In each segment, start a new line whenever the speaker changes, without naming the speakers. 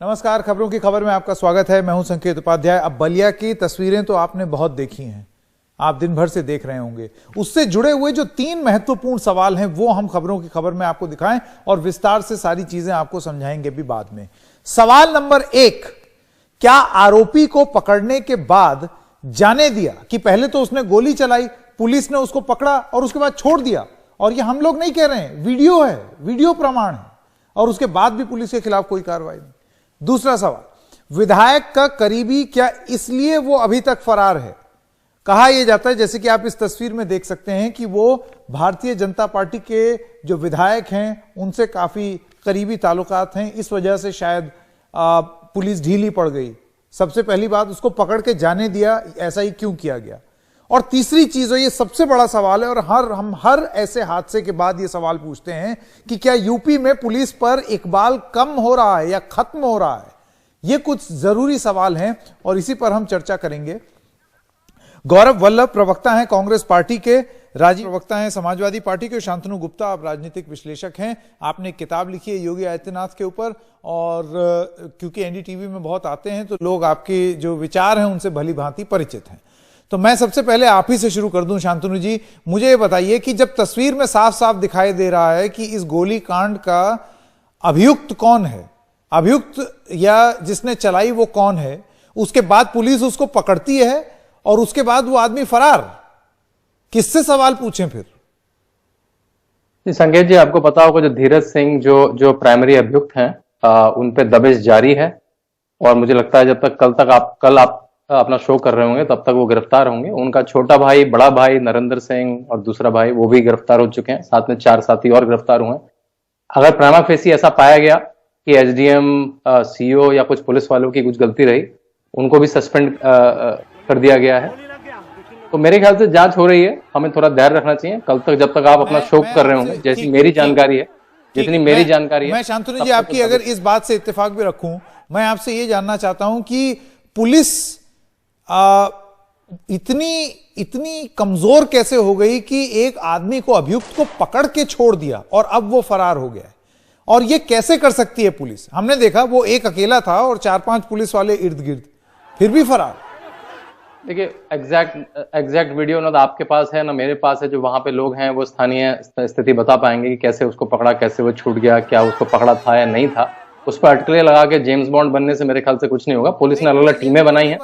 नमस्कार, खबरों की खबर में आपका स्वागत है। मैं हूं संकेत उपाध्याय। अब बलिया की तस्वीरें तो आपने बहुत देखी हैं, आप दिन भर से देख रहे होंगे। उससे जुड़े हुए जो 3 महत्वपूर्ण सवाल हैं वो हम खबरों की खबर में आपको दिखाएं और विस्तार से सारी चीजें आपको समझाएंगे भी बाद में। सवाल नंबर 1, क्या आरोपी को पकड़ने के बाद जाने दिया कि पहले तो उसने गोली चलाई, पुलिस ने उसको पकड़ा और उसके बाद छोड़ दिया, और ये हम लोग नहीं कह रहे हैं, वीडियो है, वीडियो प्रमाण है, और उसके बाद भी पुलिस के खिलाफ कोई कार्रवाई नहीं। दूसरा सवाल, विधायक का करीबी क्या इसलिए वो अभी तक फरार है? कहा यह जाता है, जैसे कि आप इस तस्वीर में देख सकते हैं, कि वो भारतीय जनता पार्टी के जो विधायक हैं उनसे काफी करीबी ताल्लुकात हैं, इस वजह से शायद पुलिस ढीली पड़ गई। सबसे पहली बात, उसको पकड़ के जाने दिया, ऐसा ही क्यों किया गया? और तीसरी चीज, ये सबसे बड़ा सवाल है, और हम हर ऐसे हादसे के बाद ये सवाल पूछते हैं कि क्या यूपी में पुलिस पर इकबाल कम हो रहा है या खत्म हो रहा है? ये कुछ जरूरी सवाल हैं और इसी पर हम चर्चा करेंगे। गौरव वल्लभ प्रवक्ता हैं कांग्रेस पार्टी के, राजीव प्रवक्ता हैं समाजवादी पार्टी के, शांतनु गुप्ता आप राजनीतिक विश्लेषक हैं। आपने एक किताब लिखी है योगी आदित्यनाथ के ऊपर, और क्योंकि एनडीटीवी में बहुत आते हैं तो लोग आपके जो विचार हैं उनसे भली भांति परिचित हैं। तो मैं सबसे पहले आप ही से शुरू कर दूं। शांतनु जी, मुझे ये बताइए कि जब तस्वीर में साफ साफ दिखाई दे रहा है कि इस गोलीकांड का अभियुक्त कौन है, अभियुक्त या जिसने चलाई वो कौन है, उसके बाद पुलिस उसको पकड़ती है और उसके बाद वो आदमी फरार, किससे सवाल पूछें फिर?
संकेत जी, आपको पता होगा जो धीरज सिंह जो प्राइमरी अभियुक्त हैं, उन पे दबिश जारी है, और मुझे लगता है जब तक कल आप अपना शो कर रहे होंगे तब तक वो गिरफ्तार होंगे। उनका छोटा भाई, बड़ा भाई नरेंद्र सिंह और दूसरा भाई वो भी गिरफ्तार हो चुके हैं, साथ में 4 साथी और गिरफ्तार हुए हैं। अगर प्राइमा फेसी ऐसा पाया गया कि एसडीएम, सीओ या कुछ पुलिस वालों की कुछ गलती रही, उनको भी सस्पेंड कर दिया गया है, तो मेरे ख्याल से जांच हो रही है। हमें थोड़ा धैर्य रखना चाहिए कल तक, जब तक आप अपना शो कर रहे होंगे। जैसी मेरी जानकारी है, जितनी मेरी जानकारी है,
मैं शांतनु जी आपकी अगर इस बात से इत्तेफाक भी रखूं, मैं आपसे ये जानना चाहता हूं कि पुलिस इतनी कमजोर कैसे हो गई कि एक आदमी को, अभियुक्त को पकड़ के छोड़ दिया और अब वो फरार हो गया है? और ये कैसे कर सकती है पुलिस? हमने देखा वो एक अकेला था और 4-5 पुलिस वाले इर्द गिर्द, फिर भी फरार।
देखिए, एग्जैक्ट वीडियो ना तो आपके पास है ना मेरे पास है। जो वहां पे लोग हैं वो स्थानीय स्थिति बता पाएंगे कि कैसे उसको पकड़ा, कैसे वो छूट गया, क्या उसको पकड़ा था या नहीं था। उस पर अटकलें लगा के जेम्स बॉन्ड बनने से मेरे ख्याल से कुछ नहीं होगा। पुलिस ने अलग अलग टीमें बनाई हैं,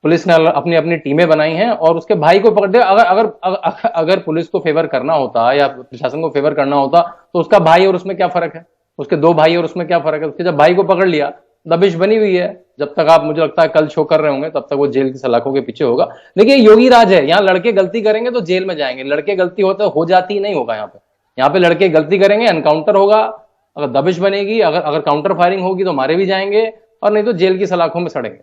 पुलिस ने अपनी अपनी टीमें बनाई हैं, और उसके भाई को पकड़ दिया। अगर पुलिस को फेवर करना होता या प्रशासन को फेवर करना होता तो उसका भाई और उसमें क्या फर्क है, उसके 2 भाई और उसमें क्या फर्क है? उसके जब भाई को पकड़ लिया, दबिश बनी हुई है। जब तक आप, मुझे लगता है कल शो कर रहे होंगे, तब तक वो जेल की सलाखों के पीछे होगा। देखिए, योगी राज है, यहाँ लड़के गलती करेंगे तो जेल में जाएंगे, लड़के गलती हो जाती ही नहीं होगा। यहाँ पे लड़के गलती करेंगे, एनकाउंटर होगा, अगर दबिश बनेगी, अगर काउंटर फायरिंग होगी तो मारे भी जाएंगे, और नहीं तो जेल की सलाखों में सड़ेंगे।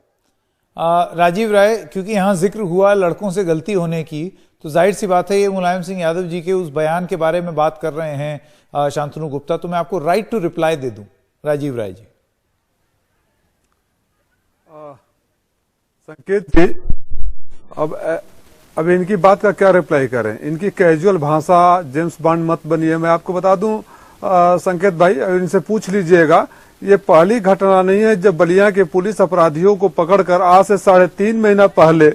राजीव राय, क्योंकि यहां जिक्र हुआ लड़कों से गलती होने की, तो जाहिर सी बात है ये मुलायम सिंह यादव जी के उस बयान के बारे में बात कर रहे हैं शांतनु गुप्ता, तो मैं आपको राइट टू रिप्लाई दे दूं। राजीव राय जी।
संकेत जी, अब इनकी बात का क्या रिप्लाई करें? इनकी कैजुअल भाषा जेम्स बॉन्ड मत बनिए। मैं आपको बता दूं संकेत भाई, इनसे पूछ लीजिएगा, ये पहली घटना नहीं है जब बलिया के पुलिस अपराधियों को पकड़कर आज से 3.5 महीना पहले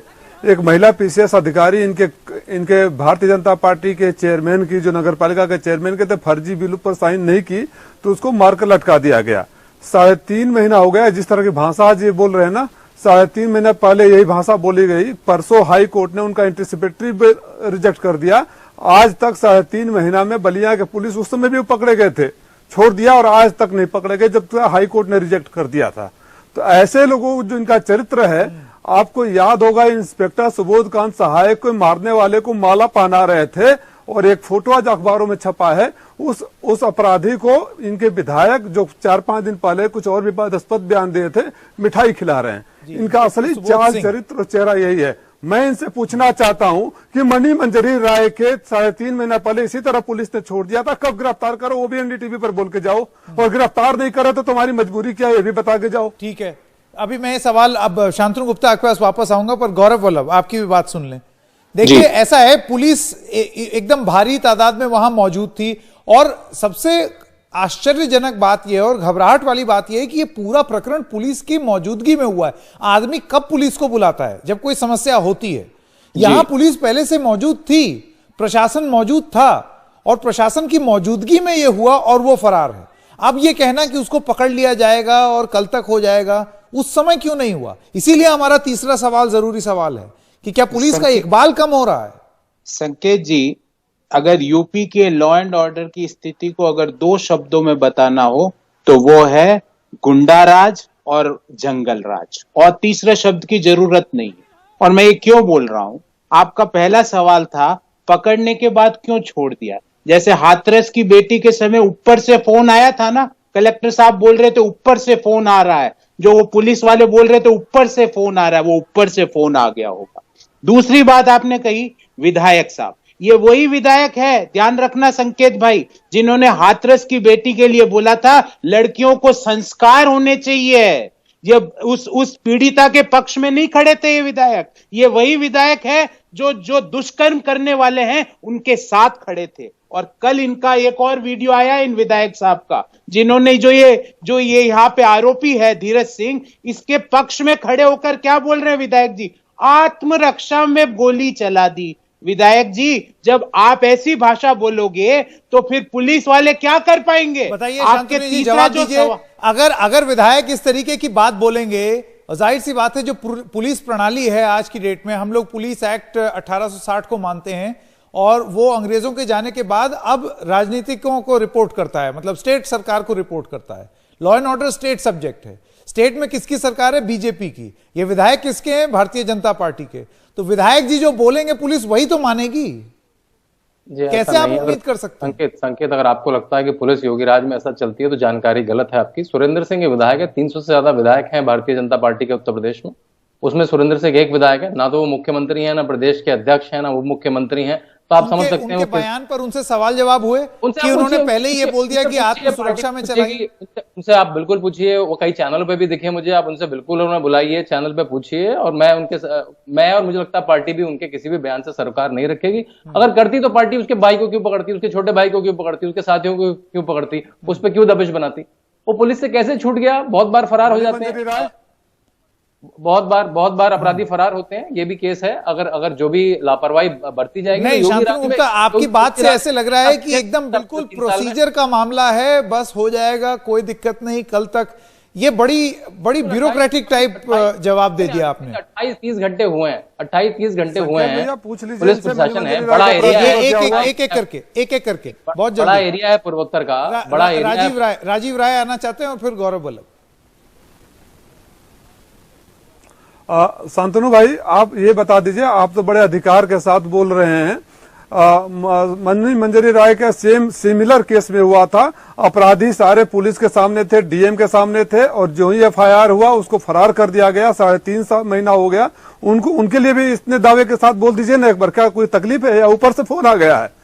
एक महिला पीसीएस अधिकारी इनके भारतीय जनता पार्टी के चेयरमैन की, जो नगर पालिका के चेयरमैन के थे, फर्जी बिल पर साइन नहीं की तो उसको मारकर लटका दिया गया। 3.5 महीना हो गया। जिस तरह की भाषा आज ये बोल रहे हैं ना, 3.5 महीना पहले यही भाषा बोली गई। परसों हाई कोर्ट ने उनका एंटीसिपेटरी बिल रिजेक्ट कर दिया। आज तक 3.5 महीना में बलिया के पुलिस, उस समय भी पकड़े गए थे, छोड़ दिया, और आज तक नहीं पकड़े गए जब तक हाई कोर्ट ने रिजेक्ट कर दिया था। तो ऐसे लोगों जो इनका चरित्र है, आपको याद होगा इंस्पेक्टर सुबोध कांत सहायक को मारने वाले को माला पहना रहे थे, और एक फोटो आज अखबारों में छपा है, उस अपराधी को इनके विधायक जो 4-5 दिन पहले कुछ और विवादास्पद बयान दिए थे, मिठाई खिला रहे हैं। इनका असली चाल, चरित्र और चेहरा यही है। मैं इनसे पूछना चाहता हूं कि मणि मंजरी राय के 3.5 महीना पहले इसी तरह पुलिस ने छोड़ दिया था, कब गिरफ्तार करो, वो भी एनडीटीवी पर बोल के जाओ, और गिरफ्तार नहीं करे तो तुम्हारी मजबूरी क्या है ये भी बता के जाओ।
ठीक है, अभी मैं सवाल, अब शांतनु गुप्ता आपके पास वापस आऊंगा, पर गौरव वल्लभ आपकी भी बात सुन लें। देखिए, ऐसा है, पुलिस एकदम भारी तादाद में वहां मौजूद थी, और सबसे आश्चर्यजनक बात यह और घबराहट वाली बात यह है कि यह पूरा प्रकरण पुलिस की मौजूदगी में हुआ है। आदमी कब पुलिस को बुलाता है? जब कोई समस्या होती है। यहां पुलिस पहले से मौजूद थी, प्रशासन मौजूद था और प्रशासन की मौजूदगी में यह हुआ और वो फरार है। अब यह कहना कि उसको पकड़ लिया जाएगा और कल तक हो जाएगा, उस समय क्यों नहीं हुआ? इसीलिए हमारा तीसरा सवाल जरूरी सवाल है कि क्या पुलिस का इकबाल कम हो रहा है?
संकेत जी, अगर यूपी के लॉ एंड ऑर्डर की स्थिति को अगर 2 शब्दों में बताना हो तो वो है गुंडा राज और जंगल राज, और तीसरे शब्द की जरूरत नहीं है। और मैं ये क्यों बोल रहा हूं, आपका पहला सवाल था पकड़ने के बाद क्यों छोड़ दिया। जैसे हाथरस की बेटी के समय ऊपर से फोन आया था ना, कलेक्टर साहब बोल रहे थे ऊपर से फोन आ रहा है, जो वो पुलिस वाले बोल रहे थे ऊपर से फोन आ रहा है, वो ऊपर से फोन आ गया होगा। दूसरी बात आपने कही विधायक साहब, ये वही विधायक है, ध्यान रखना संकेत भाई, जिन्होंने हाथरस की बेटी के लिए बोला था लड़कियों को संस्कार होने चाहिए। ये उस पीड़िता के पक्ष में नहीं खड़े थे ये विधायक। ये वही विधायक है जो दुष्कर्म करने वाले हैं उनके साथ खड़े थे। और कल इनका एक और वीडियो आया इन विधायक साहब का, जिन्होंने जो ये यहाँ पे आरोपी है धीरज सिंह, इसके पक्ष में खड़े होकर क्या बोल रहे हैं विधायक जी, आत्मरक्षा में गोली चला दी। विधायक जी, जब आप ऐसी भाषा बोलोगे तो फिर पुलिस वाले क्या कर पाएंगे?
बताइए
आपके
शांतनु जी, जवाब दीजिए। अगर विधायक इस तरीके की बात बोलेंगे, जाहिर सी बात है जो पुलिस प्रणाली है आज की डेट में, हम लोग पुलिस एक्ट 1860 को मानते हैं और वो अंग्रेजों के जाने के बाद अब राजनीतिकों को रिपोर्ट करता है, मतलब स्टेट सरकार को रिपोर्ट करता है। Law and order state subject है। स्टेट में किसकी सरकार है? बीजेपी की। ये विधायक किसके हैं? भारतीय जनता पार्टी के। तो विधायक जी जो बोलेंगे पुलिस वही तो मानेगी। कैसे आप उम्मीद कर सकते हैं?
संकेत, अगर आपको लगता है कि पुलिस योगी राज में ऐसा चलती है तो जानकारी गलत है आपकी। सुरेंद्र सिंह विधायक है, 300 से ज्यादा विधायक हैं भारतीय जनता पार्टी के उत्तर प्रदेश में। उसमें सुरेंद्र सिंह एक विधायक है, ना तो वो मुख्यमंत्री है, ना प्रदेश के अध्यक्ष है, ना उप मुख्यमंत्री है। तो आप समझ सकते हैं
उनके बयान पर उनसे सवाल जवाब हुए कि उन्होंने पहले ही ये बोल दिया कि आत्म सुरक्षा में चलाइए।
उनसे आप बिल्कुल पूछिए, वो कई चैनलों पे भी दिखे मुझे, आप उनसे बिल्कुल उन्हें बुलाइए, चैनल पे पूछिए। और मैं और मुझे लगता है पार्टी भी उनके किसी भी बयान से सरकार नहीं रखेगी। अगर करती तो पार्टी उसके भाई को क्यों पकड़ती, उसके छोटे भाई को क्यों पकड़ती, उसके साथियों को क्यों पकड़ती, उस पर क्यों दबिश बनाती? वो पुलिस से कैसे छूट गया? बहुत बार फरार हो जाते हैं, बहुत बार अपराधी फरार होते हैं। ये भी केस है। अगर जो भी लापरवाही बरती जाएगी।
नहीं शांतनु गुप्ता, आपकी बात से ऐसे लग रहा है कि एकदम बिल्कुल प्रोसीजर का मामला है, बस हो जाएगा, कोई दिक्कत नहीं, कल तक। ये बड़ी ब्यूरोक्रेटिक टाइप जवाब दे दिया आपने।
28-30 घंटे हुए हैं, 28-30 घंटे हुए हैं।
पूछ लीजिए,
पुलिस प्रशासन है, बड़ा एरिया है,
एक एक करके बहुत
बड़ा एरिया है पूर्वोत्तर का, बड़ा एरिया।
राजीव राय आना चाहते हैं और फिर गौरव वल्लभ।
शांतनु भाई, आप ये बता दीजिए, आप तो बड़े अधिकार के साथ बोल रहे हैं। मंजरी राय का सिमिलर केस में हुआ था। अपराधी सारे पुलिस के सामने थे, डीएम के सामने थे, और जो ही एफआईआर हुआ उसको फरार कर दिया गया। 3.5 महीना हो गया उनके लिए भी इतने दावे के साथ बोल दीजिए ना एक बार, क्या कोई तकलीफ है या ऊपर से फोन आ गया है?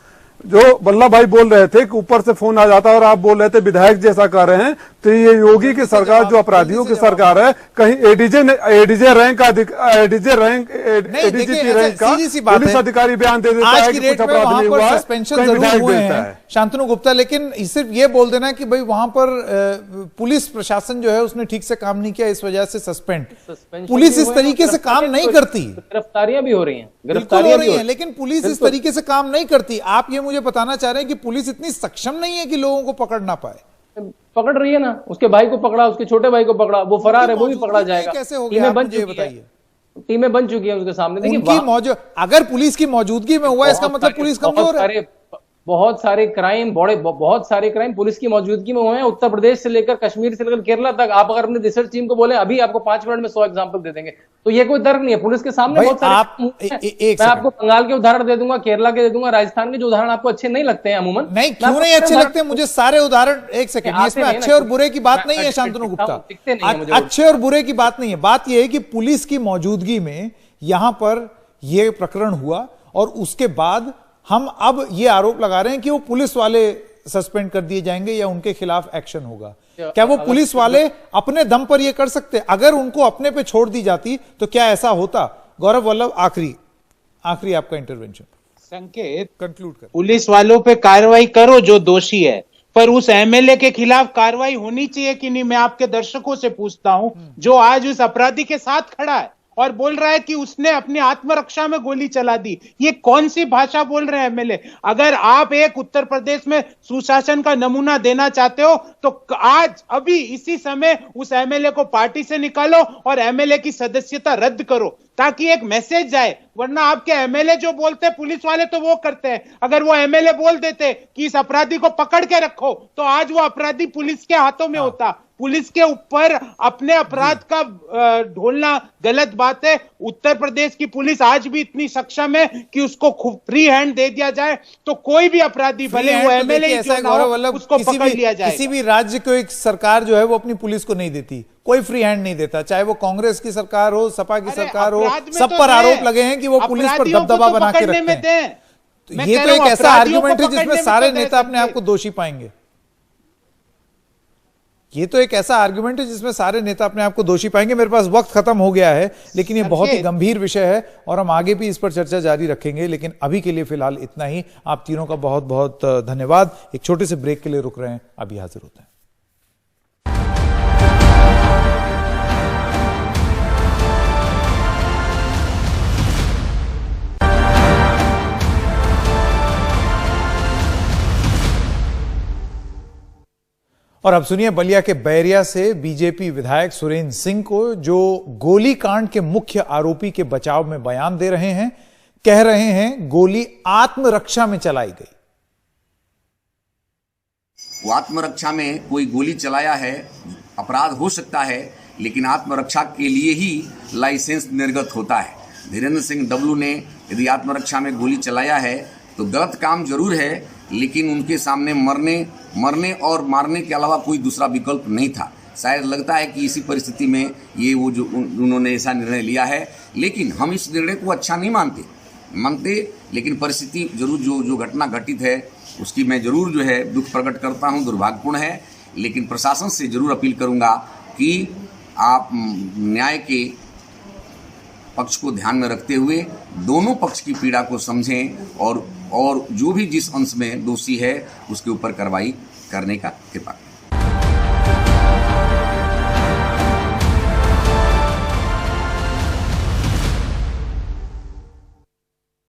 जो बल्ला भाई बोल रहे थे कि ऊपर से फोन आ जाता है और आप बोल रहे थे विधायक जैसा कर रहे हैं, तो ये योगी की सरकार जो अपराधियों की सरकार है, कहीं एडीजे रैंक का एडीजीपी रैंक का पुलिस अधिकारी बयान दे देता है कि कुछ अपराध नहीं हुआ है, कहीं विधायक देता है।
शांतनु गुप्ता, लेकिन सिर्फ ये बोल देना कि भाई वहां पर पुलिस प्रशासन जो है उसने ठीक से काम नहीं किया, इस वजह से सस्पेंड। पुलिस इस तरीके से काम नहीं करती।
गिरफ्तारियां भी हो रही हैं,
गिरफ्तारियां हो रही हैं, लेकिन पुलिस इस तरीके से काम नहीं करती। आप ये मुझे बताना चाह रहे हैं कि पुलिस इतनी सक्षम नहीं है कि लोगों को पकड़ ना पाए?
पकड़ रही है ना, उसके भाई को पकड़ा, उसके छोटे भाई को पकड़ा, वो फरार है, वो भी पकड़ा जाएगा।
कैसे हो गया? बताइए।
टीमें बन चुकी है उसके सामने।
देखिए, अगर पुलिस की मौजूदगी में हुआ इसका मतलब पुलिस कमजोर है।
बहुत सारे क्राइम पुलिस की मौजूदगी में हुए हैं, उत्तर प्रदेश से लेकर कश्मीर से लेकर केरला तक। आप अगर अपनी रिसर्च टीम को बोले अभी आपको 5 मिनट में 100 एग्जांपल दे देंगे। तो ये कोई तर्क नहीं है, पुलिस के सामने बहुत सारे। मैं आपको बंगाल के उदाहरण दे दूंगा, केरला के दे दूंगा, राजस्थान के जो उदाहरण आपको अच्छे नहीं लगते हैं अमूमन।
नहीं, क्यों नहीं अच्छे लगते? मुझे सारे उदाहरण, एक सेकंड, इसमें अच्छे और बुरे की बात नहीं है शांतनु गुप्ता, अच्छे और बुरे की बात नहीं है। बात यह है कि पुलिस की मौजूदगी में यहां पर यह प्रकरण हुआ और उसके बाद हम अब ये आरोप लगा रहे हैं कि वो पुलिस वाले सस्पेंड कर दिए जाएंगे या उनके खिलाफ एक्शन होगा। क्या वो पुलिस वाले अपने दम पर ये कर सकते? अगर उनको अपने पे छोड़ दी जाती तो क्या ऐसा होता? गौरव वल्लभ, आखिरी आपका इंटरवेंशन।
संकेत,
कंक्लूड कर।
पुलिस वालों पे कार्रवाई करो जो दोषी है, पर उस एमएलए के खिलाफ कार्रवाई होनी चाहिए कि नहीं, मैं आपके दर्शकों से पूछता हूं, जो आज उस अपराधी के साथ खड़ा है और बोल रहा है कि उसने अपनी आत्मरक्षा में गोली चला दी। ये कौन सी भाषा बोल रहे हैं एमएलए? अगर आप एक उत्तर प्रदेश में सुशासन का नमूना देना चाहते हो तो आज अभी इसी समय उस एमएलए को पार्टी से निकालो और एमएलए की सदस्यता रद्द करो, ताकि एक मैसेज जाए। वरना आपके एमएलए जो बोलते पुलिस वाले तो वो करते हैं। अगर वो एमएलए बोल देते कि इस अपराधी को पकड़ के रखो, तो आज वो अपराधी पुलिस के हाथों में होता। पुलिस के ऊपर अपने अपराध का ढोलना गलत बात है। उत्तर प्रदेश की पुलिस आज भी इतनी सक्षम है कि उसको फ्री हैंड दे दिया जाए तो कोई भी अपराधी, भले वो एमएलए ही क्यों ना हो, उसको पकड़ लिया जाए।
किसी भी राज्य को एक सरकार जो है वो अपनी पुलिस को नहीं देती, कोई फ्री हैंड नहीं देता, चाहे वो कांग्रेस की सरकार हो, सपा की सरकार हो, सब पर आरोप लगे हैं कि वो पुलिस पर दबदबा बना के रखते हैं। तो ये तो एक ऐसा आर्गुमेंट है जिसमें सारे नेता अपने आप को दोषी पाएंगे। ये तो एक ऐसा आर्गुमेंट है जिसमें सारे नेता अपने आप को दोषी पाएंगे। मेरे पास वक्त खत्म हो गया है, लेकिन ये बहुत ही गंभीर विषय है और हम आगे भी इस पर चर्चा जारी रखेंगे। लेकिन अभी के लिए फिलहाल इतना ही। आप तीनों का बहुत बहुत धन्यवाद। एक छोटे से ब्रेक के लिए रुक रहे हैं, अभी हाजिर होते हैं। और अब सुनिए बलिया के बैरिया से बीजेपी विधायक सुरेंद्र सिंह को, जो गोलीकांड के मुख्य आरोपी के बचाव में बयान दे रहे हैं। कह रहे हैं गोली आत्मरक्षा में चलाई गई।
वो आत्मरक्षा में कोई गोली चलाया है, अपराध हो सकता है, लेकिन आत्मरक्षा के लिए ही लाइसेंस निर्गत होता है। धीरेन्द्र सिंह डब्लू ने यदि आत्मरक्षा में गोली चलाया है तो गलत काम जरूर है, लेकिन उनके सामने मरने और मारने के अलावा कोई दूसरा विकल्प नहीं था। शायद लगता है कि इसी परिस्थिति में ये वो जो उन्होंने ऐसा निर्णय लिया है, लेकिन हम इस निर्णय को अच्छा नहीं मानते, लेकिन परिस्थिति जरूर जो घटना घटित है उसकी मैं जरूर जो है दुख प्रकट करता हूँ, दुर्भाग्यपूर्ण है। लेकिन प्रशासन से जरूर अपील करूँगा कि आप न्याय के पक्ष को ध्यान में रखते हुए दोनों पक्ष की पीड़ा को समझें और जो भी जिस अंश में दोषी है उसके ऊपर कार्रवाई करने का कृपा।